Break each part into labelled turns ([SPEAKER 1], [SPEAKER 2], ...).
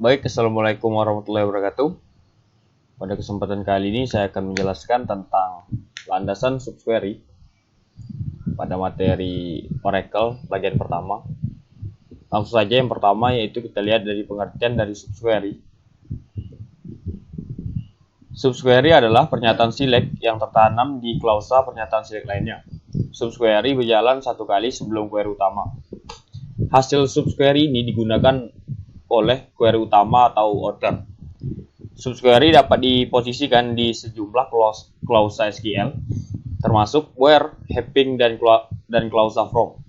[SPEAKER 1] Baik, Assalamualaikum warahmatullahi wabarakatuh. Pada kesempatan kali ini saya akan menjelaskan tentang landasan subquery pada materi Oracle bagian pertama. Langsung saja yang pertama yaitu kita lihat dari pengertian dari subquery. Subquery adalah pernyataan select yang tertanam di klausa pernyataan select lainnya. Subquery berjalan satu kali sebelum query utama. Hasil subquery ini digunakan oleh query utama atau order. Subquery dapat diposisikan di sejumlah klausa SQL, termasuk where, having, dan klausa from.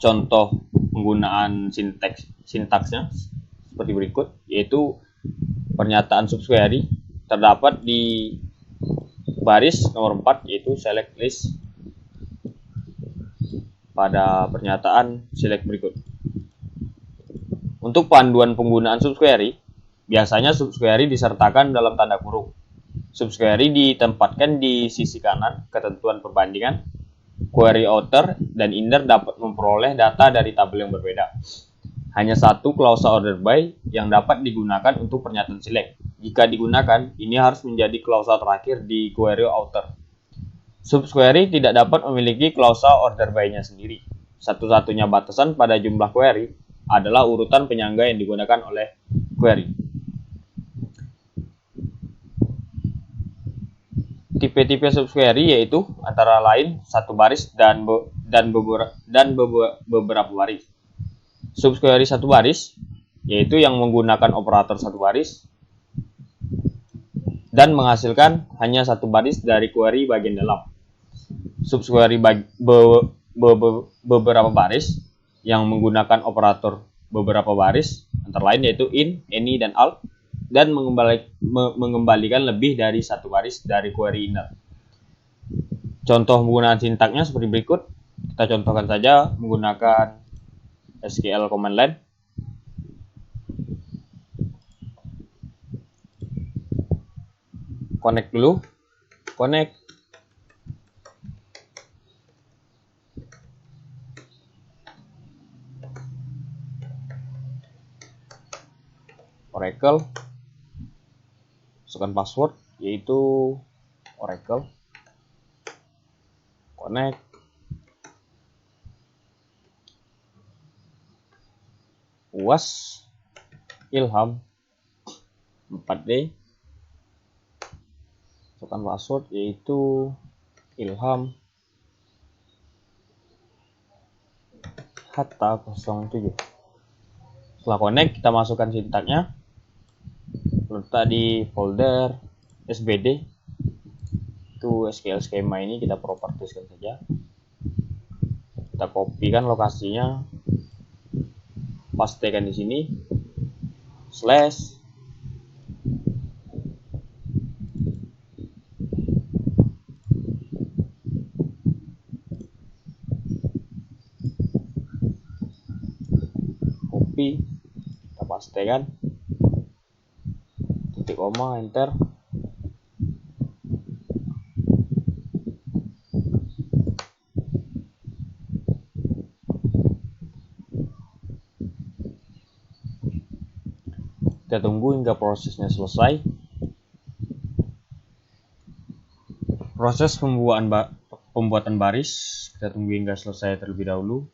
[SPEAKER 1] Contoh penggunaan sintaksnya seperti berikut, yaitu pernyataan subquery terdapat di baris nomor 4, yaitu select list pada pernyataan select berikut. Untuk panduan penggunaan subquery, biasanya subquery disertakan dalam tanda kurung. Subquery ditempatkan di sisi kanan ketentuan perbandingan. Query outer dan inner dapat memperoleh data dari tabel yang berbeda. Hanya satu klausa order by yang dapat digunakan untuk pernyataan select. Jika digunakan, ini harus menjadi klausa terakhir di query outer. Subquery tidak dapat memiliki klausa order by-nya sendiri. Satu-satunya batasan pada jumlah query adalah urutan penyangga yang digunakan oleh query. Tipe-tipe subquery yaitu antara lain satu baris dan beberapa baris. Subquery satu baris yaitu yang menggunakan operator satu baris dan menghasilkan hanya satu baris dari query bagian dalam. Subquery beberapa baris yang menggunakan operator beberapa baris, antara lain yaitu in, any, dan out, dan mengembalikan lebih dari satu baris dari query inner. Contoh penggunaan sintaknya seperti berikut. Kita contohkan saja menggunakan SQL command line. Connect dulu. Connect. Oracle, masukkan password yaitu Oracle, connect, UAS, Ilham 4D, masukkan password yaitu Ilham Hatta 07. Setelah connect, kita masukkan sintaknya. Letak di folder SBD. Itu SQL schema ini kita propertieskan saja. Kita kopikan lokasinya, pastekan di sini, slash, copy, kita pastekan, titik koma, enter. Kita tunggu hingga prosesnya selesai. Proses pembuatan baris kita tunggu hingga selesai terlebih dahulu.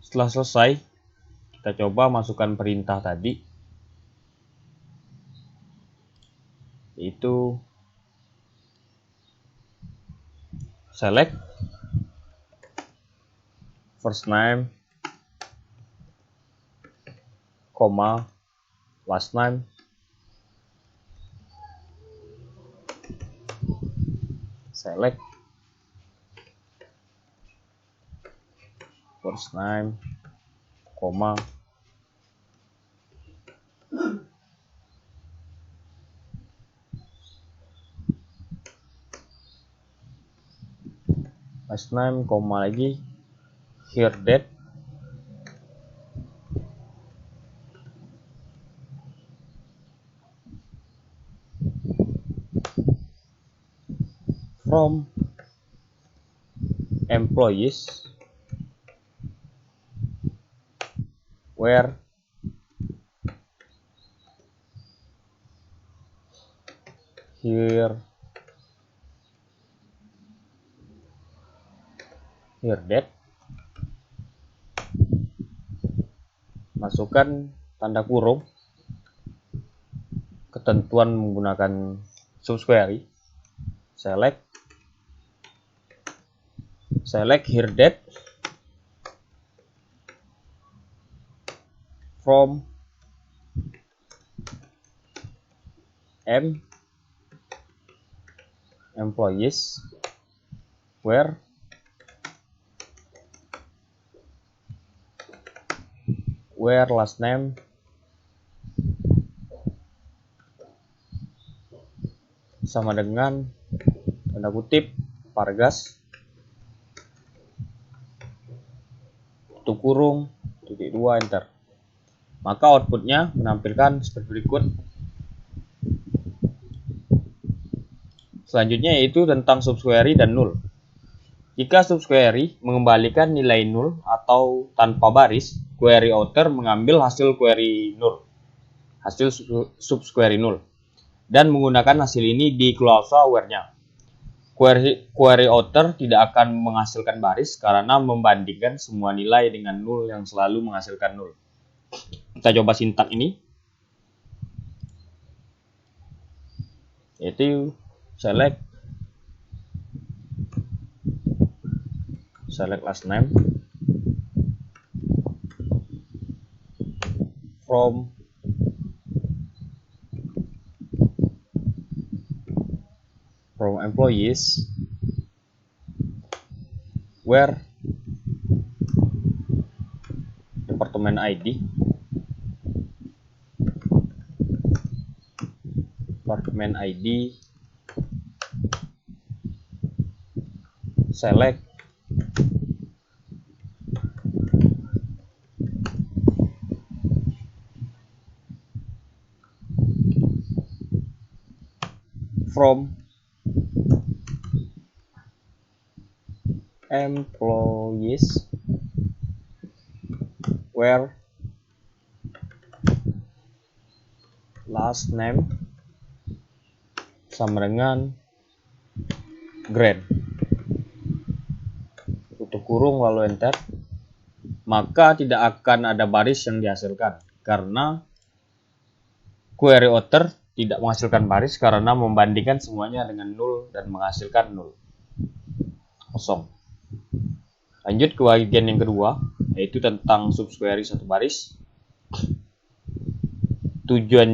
[SPEAKER 1] Setelah selesai, kita coba masukkan perintah tadi, yaitu select first name, last name, select first name, last name, lagi here date, from, employees where here that, masukkan tanda kurung ketentuan menggunakan subquery, select here that from employees where last name sama dengan tanda kutip Pargas tutup kurung titik 2 enter. Maka outputnya menampilkan seperti berikut. Selanjutnya yaitu tentang subquery dan null. Jika subquery mengembalikan nilai null atau tanpa baris, query author mengambil hasil query null, hasil subquery null, dan menggunakan hasil ini di klausa where-nya. Query author tidak akan menghasilkan baris karena membandingkan semua nilai dengan null yang selalu menghasilkan null. Kita coba sintak ini, yaitu select last name from employees where department ID select from employees where last name sama dengan grade, tutup kurung lalu enter. Maka tidak akan ada baris yang dihasilkan karena query author tidak menghasilkan baris karena membandingkan semuanya dengan null dan menghasilkan null, kosong. Lanjut ke bagian yang kedua, yaitu tentang subquery satu baris. Tujuan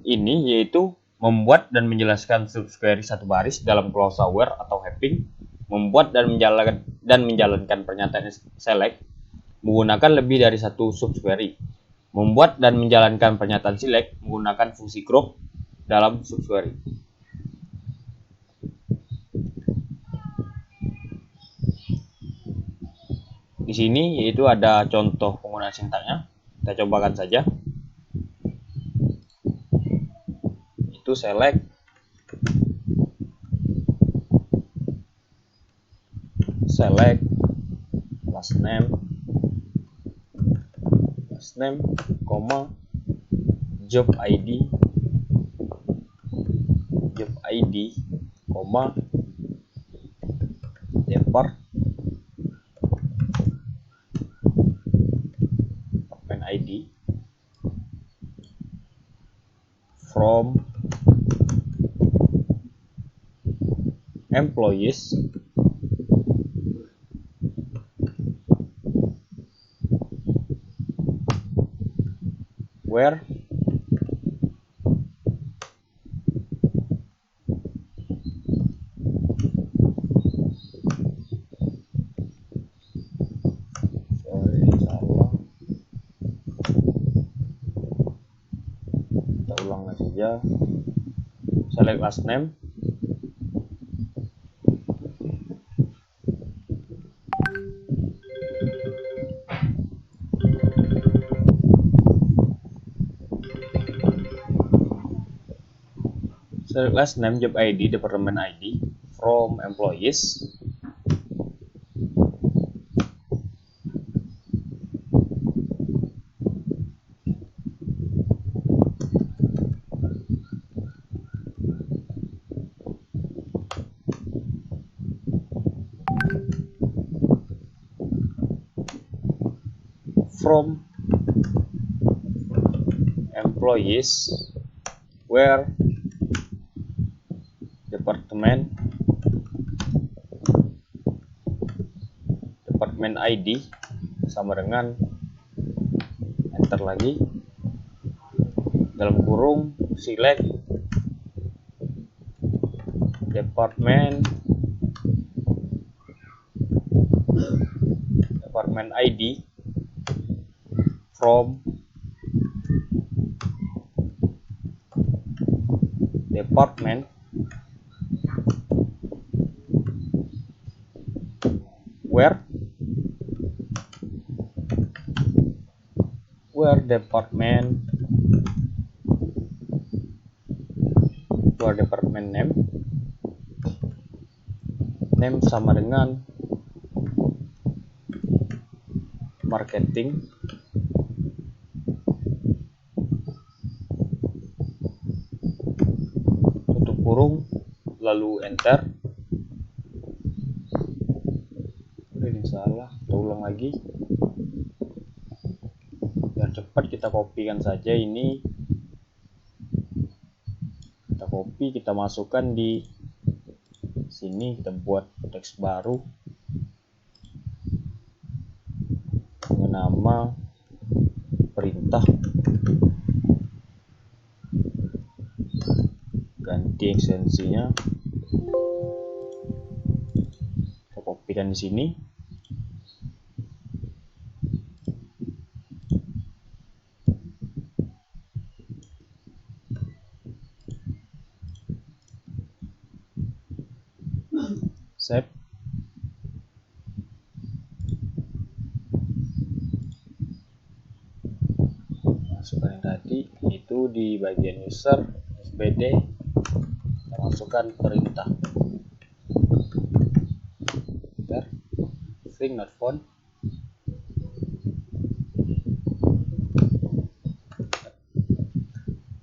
[SPEAKER 1] ini yaitu membuat dan menjelaskan subquery satu baris dalam klausa where atau having, membuat dan menjalankan pernyataan select menggunakan lebih dari satu subquery, membuat dan menjalankan pernyataan select menggunakan fungsi group dalam subquery. Di sini yaitu ada contoh penggunaan sintaknya, kita cobakan saja. Itu select last name, job ID, department ID from employees where select last name job ID, department ID from employees from employees where department ID sama dengan enter lagi dalam kurung select department ID from department where department name sama dengan marketing tutup kurung lalu enter. Ini salah, kita ulang lagi biar cepat. Kita kopikan saja ini, kita copy, kita masukkan di sini, kita buat teks baru dengan nama perintah, ganti ekstensinya, kita kopikan di sini. Save. Masukkan yang tadi itu di bagian user SBD, kita masukkan perintah string not found.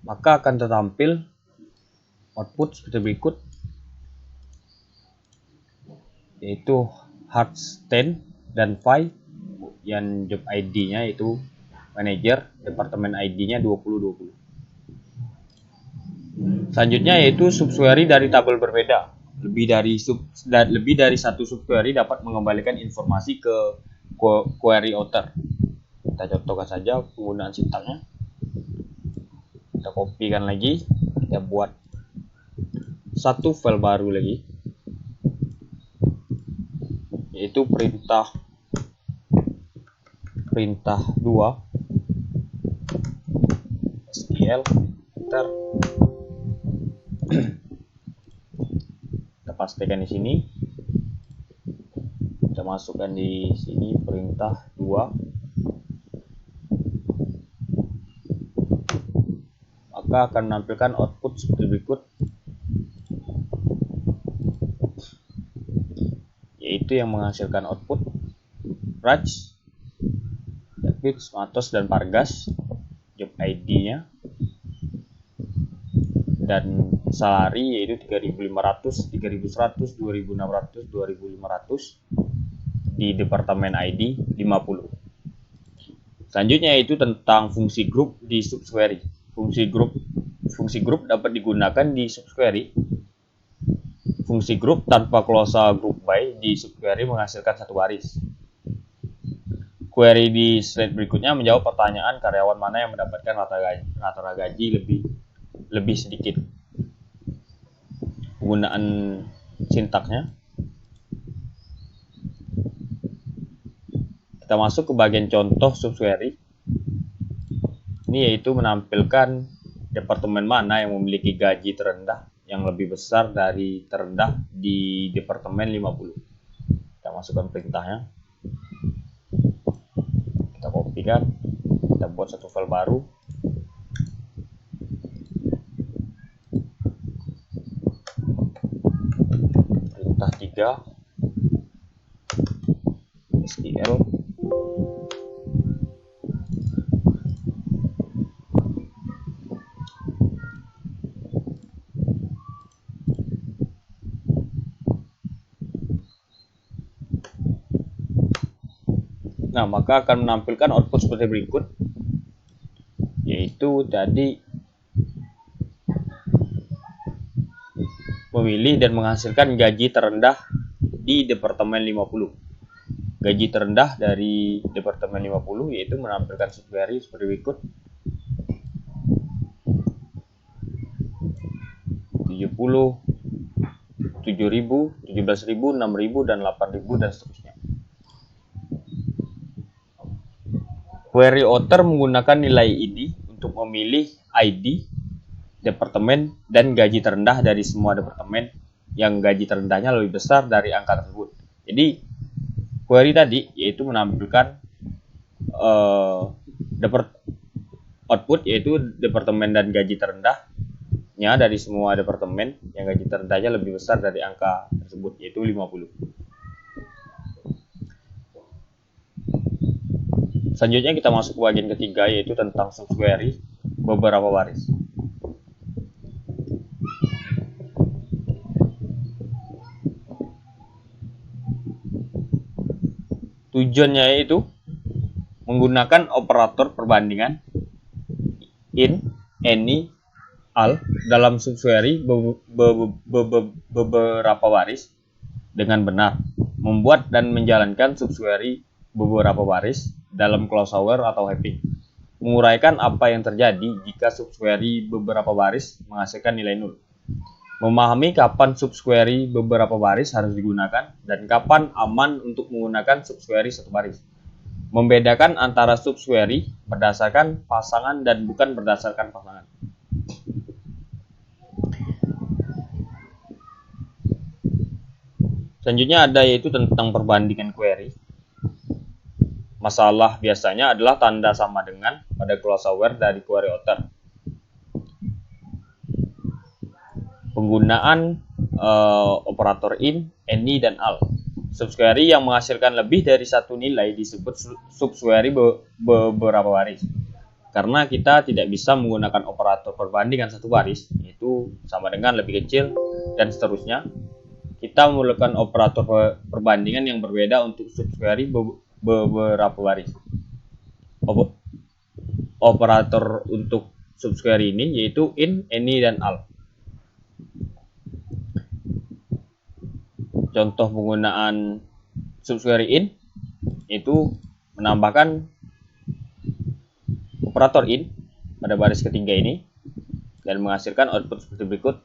[SPEAKER 1] Maka akan tertampil output seperti berikut, yaitu Hearts 10 dan file yang job ID-nya itu manager, departemen ID-nya 2020. Selanjutnya yaitu subquery dari tabel berbeda. Lebih dari satu subquery dapat mengembalikan informasi ke query author. Kita contohkan saja penggunaan sintaknya. Kita kopikan lagi, kita buat satu file baru lagi, yaitu perintah 2 SQL enter. Kita pastikan di sini, kita masukkan di sini perintah 2, maka akan menampilkan output seperti berikut, yaitu yang menghasilkan output Raj, David, Matos, dan Pargas, job ID-nya, dan salary yaitu 3.500, 3.100, 2.600, 2.500 di departemen ID 50. Selanjutnya yaitu tentang fungsi grup di subquery. Fungsi grup dapat digunakan di subquery. Fungsi grup tanpa klausa group by di subquery menghasilkan satu baris. Query di slide berikutnya menjawab pertanyaan karyawan mana yang mendapatkan rata gaji lebih sedikit. Penggunaan sintaksnya, kita masuk ke bagian contoh subquery. Ini yaitu menampilkan departemen mana yang memiliki gaji terendah yang lebih besar dari terendah di departemen 50. Kita masukkan perintahnya, kita kopikan, kita buat satu file baru, perintah 3 SQL Nah, maka akan menampilkan output seperti berikut, yaitu tadi memilih dan menghasilkan gaji terendah di Departemen 50. Gaji terendah dari Departemen 50 yaitu menampilkan subquery seperti berikut. 70, 7.000, 17.000, 6.000, dan 8.000, dan seterusnya. Query author menggunakan nilai ini untuk memilih ID departemen dan gaji terendah dari semua departemen yang gaji terendahnya lebih besar dari angka tersebut. Jadi query tadi yaitu menampilkan output yaitu departemen dan gaji terendahnya dari semua departemen yang gaji terendahnya lebih besar dari angka tersebut, yaitu 50. Selanjutnya kita masuk ke bagian ketiga, yaitu tentang subquery beberapa baris. Tujuannya yaitu menggunakan operator perbandingan in, any, al dalam subquery beberapa baris dengan benar, membuat dan menjalankan subquery beberapa baris dalam close hour atau hopping, menguraikan apa yang terjadi jika subquery beberapa baris menghasilkan nilai nol, memahami kapan subquery beberapa baris harus digunakan dan kapan aman untuk menggunakan subquery satu baris, membedakan antara subquery berdasarkan pasangan dan bukan berdasarkan pasangan. Selanjutnya ada yaitu tentang perbandingan query. Masalah biasanya adalah tanda sama dengan pada close hour dari query author. Penggunaan operator in, any, dan al. Subquery yang menghasilkan lebih dari satu nilai disebut subquery beberapa baris. Karena kita tidak bisa menggunakan operator perbandingan satu baris, yaitu sama dengan, lebih kecil, dan seterusnya. Kita memerlukan operator perbandingan yang berbeda untuk subquery beberapa baris. Operator untuk subquery ini yaitu in, any, dan al. Contoh penggunaan subquery in itu menambahkan operator in pada baris ketiga ini dan menghasilkan output seperti berikut.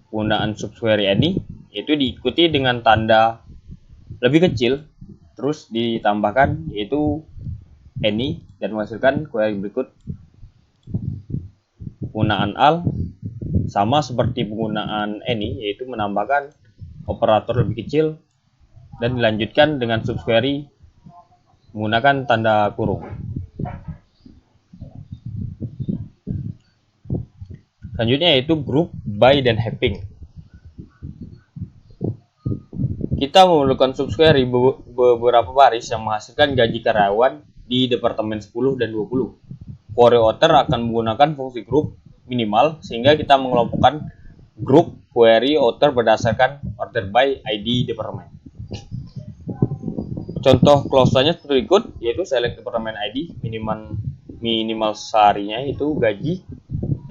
[SPEAKER 1] Penggunaan subquery any itu diikuti dengan tanda lebih kecil, terus ditambahkan yaitu any dan menghasilkan query berikut. Penggunaan al sama seperti penggunaan any, yaitu menambahkan operator lebih kecil dan dilanjutkan dengan subquery menggunakan tanda kurung. Selanjutnya yaitu group, by, dan hopping. Kita memerlukan subquery beberapa baris yang menghasilkan gaji karyawan di Departemen 10 dan 20. Query author akan menggunakan fungsi group minimal sehingga kita mengelompokkan grup query author berdasarkan order by ID departemen. Contoh clause-nya seperti berikut, yaitu select departemen ID, minimal seharinya itu gaji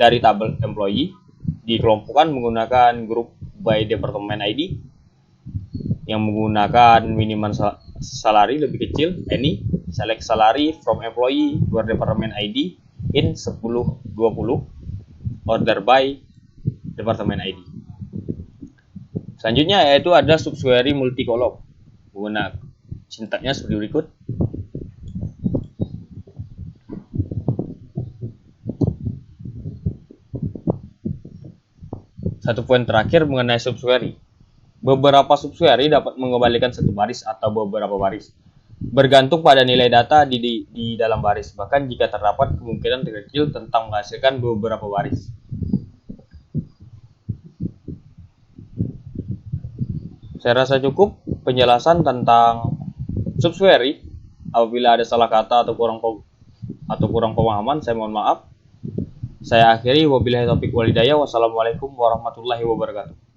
[SPEAKER 1] dari tabel employee, dikelompokkan menggunakan grup by departemen ID yang menggunakan minimal salary lebih kecil, any, select salary from employee luar departemen ID in 10-20, order by departemen ID. Selanjutnya yaitu ada subquery multi-column. Menggunakan sintaksnya seperti berikut. Satu poin terakhir mengenai subquery. Beberapa subquery dapat mengembalikan satu baris atau beberapa baris, bergantung pada nilai data di dalam baris, bahkan jika terdapat kemungkinan terkecil tentang menghasilkan beberapa baris. Saya rasa cukup penjelasan tentang subquery. Apabila ada salah kata atau kurang pemahaman, saya mohon maaf. Saya akhiri, wabillahi taufiq wal hidayah. Wassalamualaikum warahmatullahi wabarakatuh.